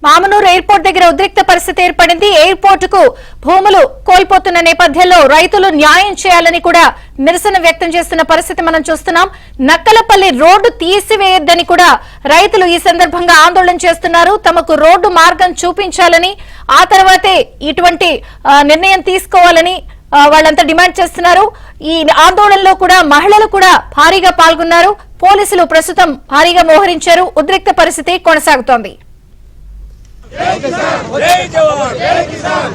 Mamnoor airport దగ్గర ఉద్రిక్త పరిస్థితి ఏర్పడింది. ఎయిర్పోర్ట్ కు భూములు కోల్పోతున్న నేపథ్యంలో రైతులు న్యాయం చేయాలని కూడా నిరసన వ్యక్తం చేస్తున్న పరిస్థితి మనం చూస్తున్నాం. నక్కలపల్లి రోడ్డు తీసివేయొద్దని కూడా రైతులు ఈ సందర్భంగా ఆందోళన చేస్తున్నారు. తమకు రోడ్డు మార్గం చూపించాలని, ఆ తర్వాతే ఇటువంటి నిర్ణయం తీసుకోవాలని వాళ్ళంతా డిమాండ్ చేస్తున్నారు. ఈ ఆందోళనలో కూడా మహిళలు కూడా భారీగా పాల్గొన్నారు. పోలీసులు ప్రస్తుతం భారీగా మోహరించారు. ఉద్రిక్త పరిస్థితి కొనసాగుతోంది. జై కిసాన్ జై జవాన్ జై కిసాన్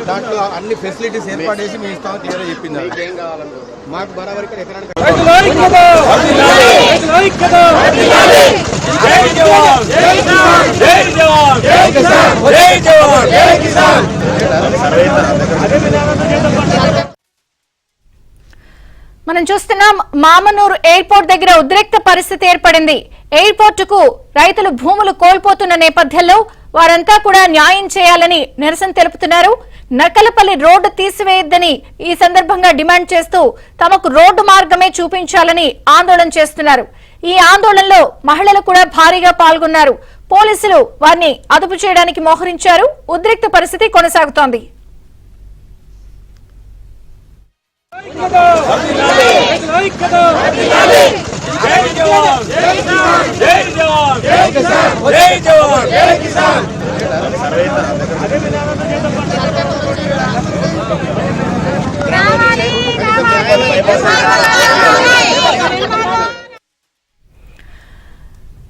దాంట్లో అన్ని ఫెసిలిటీస్ ఏర్పాటు చేసి మీ ఇస్తాం క్లియర్ చెప్పింది. మాకు బరాబర్ ఇక్కడ ఎకరానికి మనం చూస్తున్నాం. మామనూరు ఎయిర్పోర్ట్ దగ్గర ఉద్రిక్త పరిస్థితి ఏర్పడింది. ఎయిర్పోర్ట్ కు రైతులు భూములు కోల్పోతున్న నేపథ్యంలో వారంతా కూడా న్యాయం చేయాలని నిరసన తెలుపుతున్నారు. నక్కలపల్లి రోడ్డు తీసివేయొద్దని ఈ సందర్భంగా డిమాండ్ చేస్తూ తమకు రోడ్డు మార్గమే చూపించాలని ఆందోళన చేస్తున్నారు. ఈ ఆందోళనలో మహిళలు కూడా భారీగా పాల్గొన్నారు. పోలీసులు వారిని అదుపు చేయడానికి మోహరించారు. ఉద్రిక్త పరిస్థితి కొనసాగుతోంది.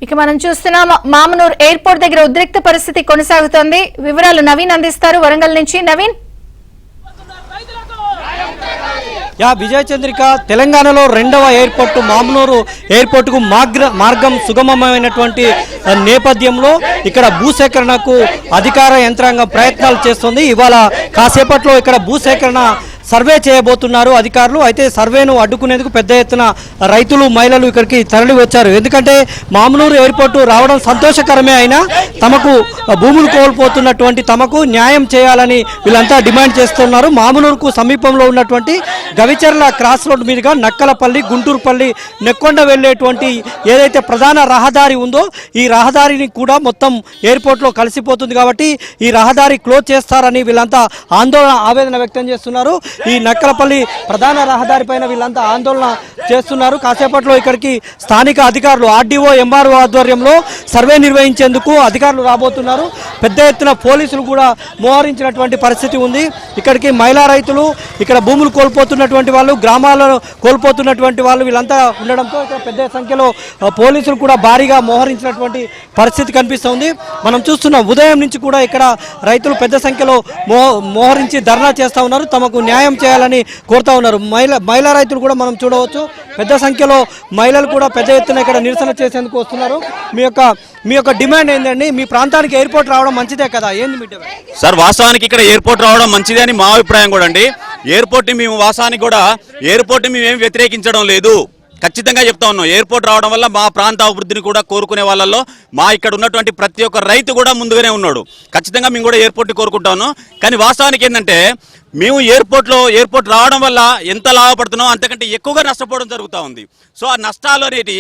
ఇక మనం చూస్తున్నాం. మామనూరు ఎయిర్పోర్ట్ దగ్గర ఉద్రిక్త పరిస్థితి కొనసాగుతోంది. వివరాలు నవీన్ అందిస్తారు వరంగల్ నుంచి. నవీన్. విజయ చంద్రిక, తెలంగాణలో రెండవ ఎయిర్పోర్టు మామనూరు ఎయిర్పోర్టుకు మార్గం సుగమమైనటువంటి నేపథ్యంలో ఇక్కడ భూసేకరణకు అధికార యంత్రాంగం ప్రయత్నాలు చేస్తుంది. ఇవాళ కాసేపట్లో ఇక్కడ భూసేకరణ సర్వే చేయబోతున్నారు అధికారులు. అయితే సర్వేను అడ్డుకునేందుకు పెద్ద ఎత్తున రైతులు, మహిళలు ఇక్కడికి తరలి వచ్చారు. ఎందుకంటే మామనూరు ఎయిర్పోర్టు రావడం సంతోషకరమే అయినా తమకు భూములు కోల్పోతున్నటువంటి తమకు న్యాయం చేయాలని వీళ్ళంతా డిమాండ్ చేస్తున్నారు. మామనూరుకు సమీపంలో ఉన్నటువంటి గవిచర్ల క్రాస్ రోడ్ మీదుగా నక్కలపల్లి, గుంటూరుపల్లి, నెక్కొండ వెళ్లేటువంటి ఏదైతే ప్రధాన రహదారి ఉందో ఈ రహదారిని కూడా మొత్తం ఎయిర్పోర్ట్లో కలిసిపోతుంది. కాబట్టి ఈ రహదారి క్లోజ్ చేస్తారని వీళ్ళంతా ఆవేదన వ్యక్తం చేస్తున్నారు. ఈ నక్కలపల్లి ప్రధాన రహదారి పైన వీళ్ళంతా ఆందోళన చేస్తున్నారు. కాసేపట్లో ఇక్కడికి స్థానిక అధికారులు ఆర్డీఓ, ఎంఆర్ఓ ఆధ్వర్యంలో సర్వే నిర్వహించేందుకు అధికారులు రాబోతున్నారు. పెద్ద ఎత్తున పోలీసులు కూడా మోహరించినటువంటి పరిస్థితి ఉంది. ఇక్కడికి మహిళా రైతులు, ఇక్కడ భూములు కోల్పోతున్నటువంటి వాళ్ళు, గ్రామాలను కోల్పోతున్నటువంటి వాళ్ళు వీళ్ళంతా ఉండడంతో ఇక్కడ పెద్ద సంఖ్యలో పోలీసులు కూడా భారీగా మోహరించినటువంటి పరిస్థితి కనిపిస్తుంది. మనం చూస్తున్నాం ఉదయం నుంచి కూడా ఇక్కడ రైతులు పెద్ద సంఖ్యలో మోహరించి ధర్నా చేస్తూ ఉన్నారు. తమకు న్యాయం చేయాలని కోరుతా ఉన్నారు. మహిళా రైతులు కూడా మనం చూడవచ్చు. పెద్ద సంఖ్యలో మహిళలు కూడా పెద్ద ఎత్తున ఇక్కడ నిరసన చేసేందుకు వస్తున్నారు. మీ యొక్క డిమాండ్ ఏంటండి? మీ ప్రాంతానికి ఎయిర్పోర్ట్ రావడం మంచిదే కదా, ఏంది మీ డిమాండ్? సార్, వాస్తవానికి ఇక్కడ ఎయిర్పోర్ట్ రావడం మంచిదే అని మా అభిప్రాయం కూడా అండి. ఎయిర్పోర్ట్ ని మేము వాస్తవానికి కూడా ఎయిర్పోర్ట్ ని మేము వ్యతిరేకించడం లేదు. ఖచ్చితంగా చెప్తా ఉన్నాం. ఎయిర్పోర్ట్ రావడం వల్ల మా ప్రాంత అభివృద్ధిని కూడా కోరుకునే వాళ్ళల్లో మా ఇక్కడ ఉన్నటువంటి ప్రతి ఒక్క రైతు కూడా ముందుగానే ఉన్నాడు. ఖచ్చితంగా మేము కూడా ఎయిర్పోర్ట్ కోరుకుంటాను. కానీ వాస్తవానికి ఏంటంటే మేము ఎయిర్పోర్ట్ రావడం వల్ల ఎంత లాభపడుతున్నాం అంతకంటే ఎక్కువగా నష్టపోవడం జరుగుతూ ఉంది. సో ఆ నష్టాలు అనేటి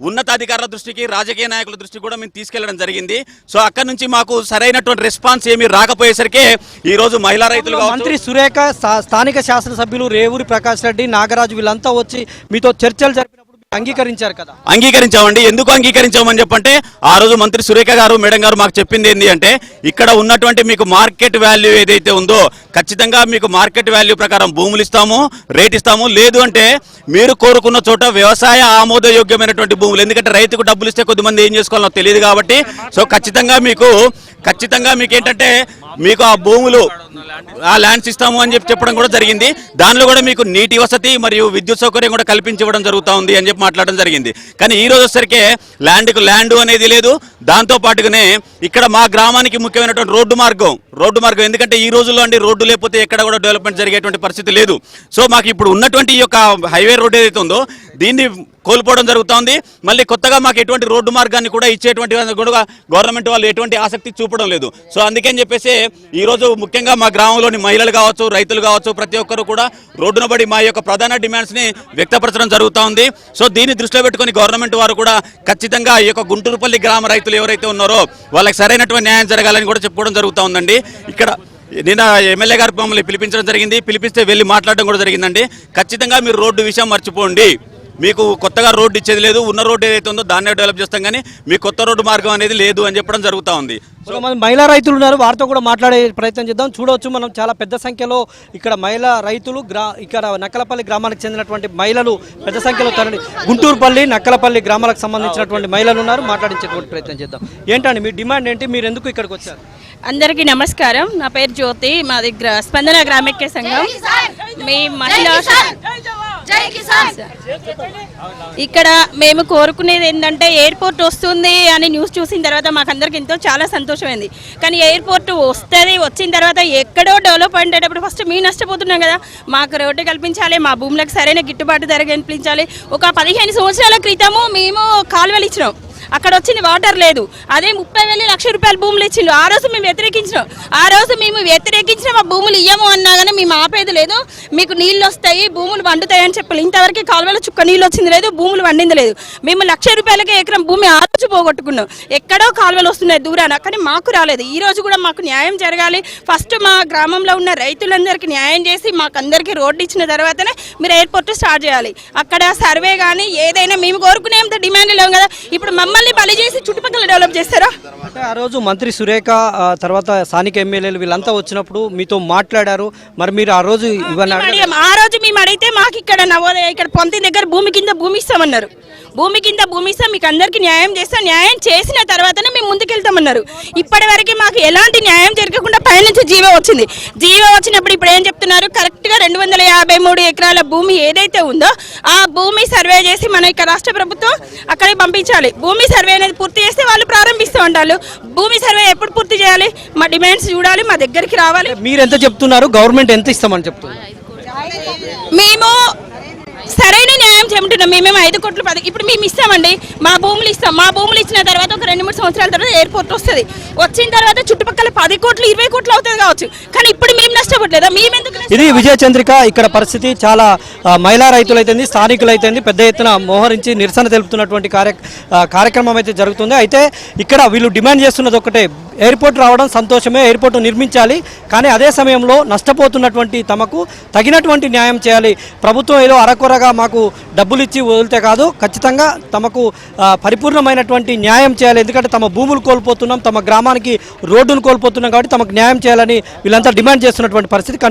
ఉన్నతాధికారుల దృష్టికి, రాజకీయ నాయకుల దృష్టికి కూడా మేము తీసుకెళ్లడం జరిగింది. సో అక్కడ నుంచి మాకు సరైనటువంటి రెస్పాన్స్ ఏమీ రాకపోయేసరికి ఈ రోజు మహిళా రైతులు, మంత్రి సురేఖ, స్థానిక శాసనసభ్యులు రేవూరి ప్రకాష్ రెడ్డి, నాగరాజు వీళ్ళంతా వచ్చి మీతో చర్చలు జరిపినప్పుడు అంగీకరించారు కదా? అంగీకరించామండి. ఎందుకు అంగీకరించామని చెప్పంటే ఆ రోజు మంత్రి సురేఖ గారు, మేడం గారు మాకు చెప్పింది ఏంటి అంటే ఇక్కడ ఉన్నటువంటి మీకు మార్కెట్ వాల్యూ ఏదైతే ఉందో ఖచ్చితంగా మీకు మార్కెట్ వాల్యూ ప్రకారం భూములు ఇస్తాము, రేట్ ఇస్తాము. లేదు అంటే మీరు కోరుకున్న చోట వ్యవసాయ ఆమోదయోగ్యమైనటువంటి భూములు, ఎందుకంటే రైతుకు డబ్బులు ఇస్తే కొద్దిమంది ఏం చేసుకోవాలో తెలియదు కాబట్టి సో ఖచ్చితంగా మీకు ఏంటంటే మీకు ఆ భూములు ఆ ల్యాండ్స్ ఇస్తాము అని చెప్పడం కూడా జరిగింది. దానిలో కూడా మీకు నీటి వసతి మరియు విద్యుత్ సౌకర్యం కూడా కల్పించడం జరుగుతూ ఉంది అని చెప్పి మాట్లాడడం జరిగింది. కానీ ఈ రోజు వచ్చేసరికి ల్యాండ్కు ల్యాండ్ అనేది లేదు. దాంతో పాటుగానే ఇక్కడ మా గ్రామానికి ముఖ్యమైనటువంటి రోడ్డు మార్గం ఎందుకంటే ఈ రోజుల్లో అండి రోడ్డు లేకపోతే ఎక్కడ కూడా డెవలప్మెంట్ జరిగేటువంటి పరిస్థితి లేదు. సో మాకు ఇప్పుడు ఉన్నటువంటి ఈ యొక్క హైవే రోడ్ ఏదైతే ఉందో దీన్ని కోల్పోవడం జరుగుతోంది. మళ్ళీ కొత్తగా మాకు ఎటువంటి రోడ్డు మార్గాన్ని కూడా ఇచ్చేటువంటి కూడా గవర్నమెంట్ వాళ్ళు ఎటువంటి ఆసక్తి చూపడం లేదు. సో అందుకని చెప్పేసి ఈరోజు ముఖ్యంగా మా గ్రామంలోని మహిళలు కావచ్చు, రైతులు కావచ్చు, ప్రతి ఒక్కరు కూడా రోడ్డున పడి మా యొక్క ప్రధాన డిమాండ్స్ని వ్యక్తపరచడం జరుగుతూ ఉంది. సో దీన్ని దృష్టిలో పెట్టుకుని గవర్నమెంట్ వారు కూడా ఖచ్చితంగా ఈ యొక్క గుంటూరుపల్లి గ్రామ రైతులు ఎవరైతే ఉన్నారో వాళ్ళకి సరైనటువంటి న్యాయం జరగాలని కూడా చెప్పుకోవడం జరుగుతూ ఉందండి. ఇక్కడ నిన్న ఎమ్మెల్యే గారు మమ్మల్ని పిలిపించడం జరిగింది. పిలిపిస్తే వెళ్ళి మాట్లాడడం కూడా జరిగిందండి. ఖచ్చితంగా మీరు రోడ్డు విషయం మర్చిపోండి. మీకు కొత్తగా రోడ్డు ఇచ్చేది లేదు. ఉన్న రోడ్డు ఏదైతే ఉందో దాన్నే డెవలప్ చేస్తాం, కానీ మీకు కొత్త రోడ్డు మార్గం అనేది లేదు అని చెప్పడం జరుగుతూ ఉంది. కొంతమంది మహిళా రైతులు ఉన్నారు, వారితో కూడా మాట్లాడే ప్రయత్నం చేద్దాం. చూడవచ్చు మనం చాలా పెద్ద సంఖ్యలో ఇక్కడ మహిళా రైతులు ఇక్కడ నక్కలపల్లి గ్రామానికి చెందినటువంటి మహిళలు పెద్ద సంఖ్యలో తరలి గుంటూరుపల్లి నక్కలపల్లి గ్రామాలకు సంబంధించినటువంటి మహిళలు ఉన్నారు. మాట్లాడించేటువంటి ప్రయత్నం చేద్దాం. ఏంటండి మీ డిమాండ్ ఏంటి? మీరు ఎందుకు ఇక్కడికి వచ్చారు? అందరికీ నమస్కారం. నా పేరు జ్యోతి. మాది స్పందన గ్రామైక్య సంఘం. మీ మహిళా ఇక్కడ మేము కోరుకునేది ఏంటంటే ఎయిర్పోర్ట్ వస్తుంది అని న్యూస్ చూసిన తర్వాత మాకందరికి చాలా సంతోషమైంది. కానీ ఎయిర్పోర్ట్ వచ్చిన తర్వాత ఎక్కడో డెవలప్ అయ్యేటప్పుడు ఫస్ట్ మేము నష్టపోతున్నాం కదా. మాకు రోడ్డు కల్పించాలి, మా భూములకు సరైన గిట్టుబాటు ధర కల్పించాలి. ఒక 15 సంవత్సరాల క్రితము మేము కాలువలు ఇచ్చినాం, అక్కడ వచ్చింది వాటర్ లేదు. అదే 30,000 లక్ష రూపాయల భూములు ఇచ్చిండు. ఆ రోజు మేము వ్యతిరేకించినాం. ఆ భూములు ఇయ్యము అన్నా కానీ మేము ఆపేది లేదు. మీకు నీళ్ళు వస్తాయి, భూములు వండుతాయి అని చెప్పాలి. ఇంతవరకు కాలువలో చుక్క నీళ్ళు వచ్చింది లేదు, భూములు వండింది లేదు. మేము 1,00,000 రూపాయలకే ఎకరం భూమి ఆ రోజు పోగొట్టుకున్నాం. ఎక్కడో కాలువలు వస్తున్నాయి దూరాన, కానీ మాకు రాలేదు. ఈ రోజు కూడా మాకు న్యాయం జరగాలి. ఫస్ట్ మా గ్రామంలో ఉన్న రైతులందరికీ న్యాయం చేసి మాకందరికీ రోడ్డు ఇచ్చిన తర్వాతనే మీరు ఎయిర్పోర్ట్ స్టార్ట్ చేయాలి. అక్కడ సర్వే కానీ ఏదైనా మేము కోరుకునేంత డిమాండ్ లేవు కదా. ఇప్పుడు మమ్మల్ని బలి చేసి చుట్టుపక్కల డెవలప్ చేస్తారా? అంటే ఆ రోజు మంత్రి సురేఖ తర్వాత స్థానిక ఎమ్మెల్యేలు వీళ్ళంతా వచ్చినప్పుడు మీతో మాట్లాడారు. మరి మీరు ఆ రోజు ఆ రోజు మేము అడిగితే మాకు ఇక్కడ నవోదయ ఇక్కడ పొంతి దగ్గర భూమి కింద భూమి ఇస్తామన్నారు. భూమి కింద భూమి ఇస్తాం, మీకు అందరికీ న్యాయం చేస్తాం. న్యాయం చేసిన తర్వాతనే మేము ముందుకెళ్తామన్నారు. ఇప్పటి వరకు మాకు ఎలాంటి న్యాయం జరగకుండా పైనుంచి జీవో వచ్చింది. జీవో వచ్చినప్పుడు ఇప్పుడు ఏం చెప్తున్నారు? కరెక్ట్గా 253 ఎకరాల భూమి ఏదైతే ఉందో ఆ భూమి సర్వే చేసి మన ఇక్కడ రాష్ట్ర ప్రభుత్వం అక్కడికి పంపించాలి. భూమి సర్వే అనేది పూర్తి చేస్తే వాళ్ళు ప్రారంభిస్తూ ఉంటారు. భూమి సర్వే ఎప్పుడు పూర్తి చేయాలి? మా డిమాండ్స్ చూడాలి, మా దగ్గరికి రావాలి. మీరు ఎంత చెప్తున్నారు? గవర్నమెంట్ ఎంత ఇస్తామని చెప్తున్నారు? మేము సరైన న్యాయం చేయమంటున్నాం. మేమేమో 5 కోట్లు ఇప్పుడు మేము ఇస్తామండి, మా భూములు ఇస్తాం. మా భూములు ఇచ్చిన తర్వాత ఒక 2-3 సంవత్సరాల తర్వాత ఎయిర్పోర్ట్ వస్తుంది. వచ్చిన తర్వాత చుట్టుపక్కల 10 కోట్లు 20 కోట్లు అవుతుంది కావచ్చు. కానీ ఇప్పుడు మేము నష్టపోవట్లేదా? ఇది విజయ చంద్రిక. ఇక్కడ పరిస్థితి చాలా మహిళా రైతులైతే స్థానికులైతే పెద్ద ఎత్తున మోహరించి నిరసన తెలుపుతున్నటువంటి కార్యక్రమం అయితే జరుగుతుంది. అయితే ఇక్కడ వీళ్ళు డిమాండ్ చేస్తున్నది ఒకటే, ఎయిర్పోర్ట్ రావడం సంతోషమే, ఎయిర్పోర్ట్ నిర్మించాలి. కానీ అదే సమయంలో నష్టపోతున్నటువంటి తమకు తగినటువంటి న్యాయం చేయాలి. ప్రభుత్వం ఏదో అరకొరగా మాకు డబ్బులు ఇచ్చి వదిలితే కాదు, ఖచ్చితంగా తమకు పరిపూర్ణమైనటువంటి న్యాయం చేయాలి. ఎందుకంటే తమ భూములు కోల్పోతున్నాం, తమ గ్రామానికి రోడ్డును కోల్పోతున్నాం, కాబట్టి తమకు న్యాయం చేయాలని వీళ్ళంతా డిమాండ్ చేస్తున్నటువంటి పరిస్థితి.